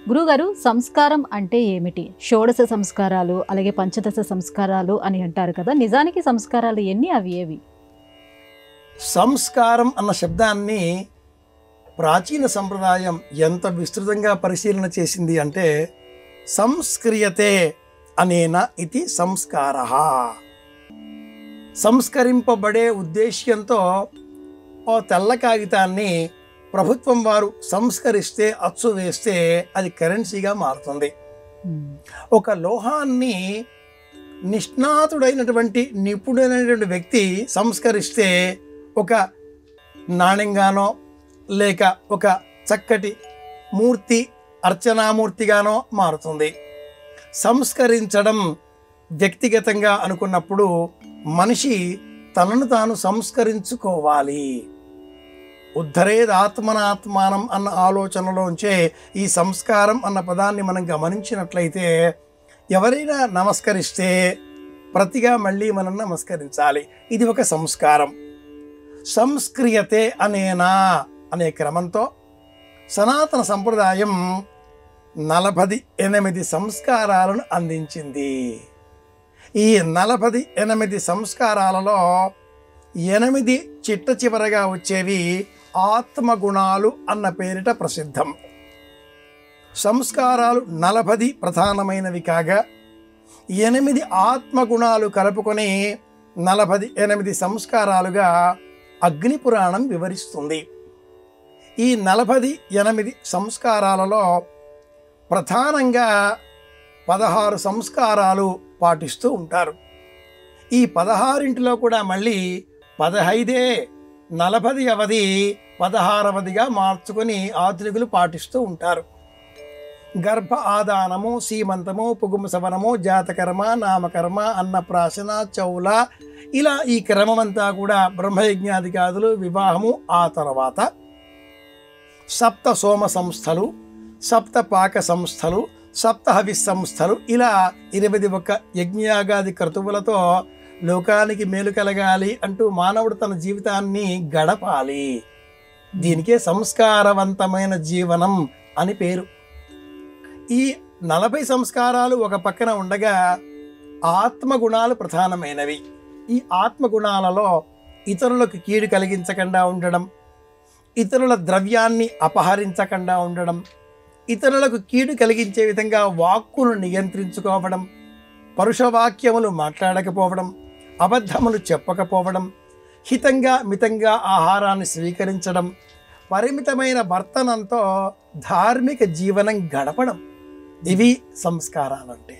గురుగారు, సంస్కారం అంటే ఏమిటి? షోడశ సంస్కారాలు, అలాగే పంచదశ సంస్కారాలు అని అంటారు కదా, నిజానికి సంస్కారాలు ఎన్ని, అవి ఏవి? సంస్కారం అన్న శబ్దాన్ని ప్రాచీన సంప్రదాయం ఎంత విస్తృతంగా పరిశీలన చేసింది అంటే, సంస్క్రియతే అనేన ఇది సంస్కారః. సంస్కరింపబడే ఉద్దేశ్యంతో ఓ తెల్ల కాగితాన్ని ప్రభుత్వం వారు సంస్కరిస్తే, అచ్చు వేస్తే అది కరెన్సీగా మారుతుంది. ఒక లోహాన్ని నిష్ణాతుడైనటువంటి నిపుణుడైనటువంటి వ్యక్తి సంస్కరిస్తే ఒక నాణ్యంగానో లేక ఒక చక్కటి మూర్తి, అర్చనామూర్తిగానో మారుతుంది. సంస్కరించడం వ్యక్తిగతంగా అనుకున్నప్పుడు మనిషి తనను తాను సంస్కరించుకోవాలి. ఉద్ధరేదాత్మనాత్మానం అన్న ఆలోచనలోంచే ఈ సంస్కారం అన్న పదాన్ని మనం గమనించినట్లయితే, ఎవరైనా నమస్కరిస్తే ప్రతిగా మళ్ళీ మనం నమస్కరించాలి. ఇది ఒక సంస్కారం. సంస్క్రియతే అనేనా అనే క్రమంతో సనాతన సంప్రదాయం 48 సంస్కారాలను అందించింది. ఈ 48 సంస్కారాలలో 8 చిట్ట చివరగా వచ్చేవి ఆత్మగుణాలు అన్న పేరిట ప్రసిద్ధం. సంస్కారాలు 40 ప్రధానమైనవి కాగా 8 ఆత్మగుణాలు కలుపుకొని 48 సంస్కారాలుగా అగ్ని పురాణం వివరిస్తుంది. ఈ 48 సంస్కారాలలో ప్రధానంగా 16 సంస్కారాలు పాటిస్తూ ఉంటారు. ఈ 16 కూడా మళ్ళీ 15 40 16వదిగా మార్చుకొని ఆధునికులు పాటిస్తూ ఉంటారు. గర్భ ఆదానము, సీమంతము, పుగుంసవనము, జాతకర్మ, నామకర్మ, అన్నప్రాశన, చౌల, ఇలా ఈ క్రమమంతా కూడా బ్రహ్మయజ్ఞాదికాదులు, వివాహము, ఆ తర్వాత సప్త సోమ సంస్థలు, సప్త పాక సంస్థలు, సప్త హవిస్ సంస్థలు, ఇలా 21 యజ్ఞయాగాది క్రతువులతో లోకానికి మేలు కలగాలి అంటూ మానవుడు తన జీవితాన్ని గడపాలి. దీనికే సంస్కారవంతమైన జీవనం అని పేరు. ఈ 40 సంస్కారాలు ఒక పక్కన ఉండగా ఆత్మగుణాలు ప్రధానమైనవి. ఈ ఆత్మగుణాలలో ఇతరులకు కీడు కలిగించకుండా ఉండడం, ఇతరుల ద్రవ్యాన్ని అపహరించకుండా ఉండడం, ఇతరులకు కీడు కలిగించే విధంగా వాక్కును నియంత్రించుకోవడం, పరుషవాక్యములు మాట్లాడకపోవడం, అబద్ధములు చెప్పకపోవడం, హితంగా మితంగా ఆహారాన్ని స్వీకరించడం, పరిమితమైన వర్తనంతో ధార్మిక జీవనం గడపడం, ఇవి సంస్కారాలంటే.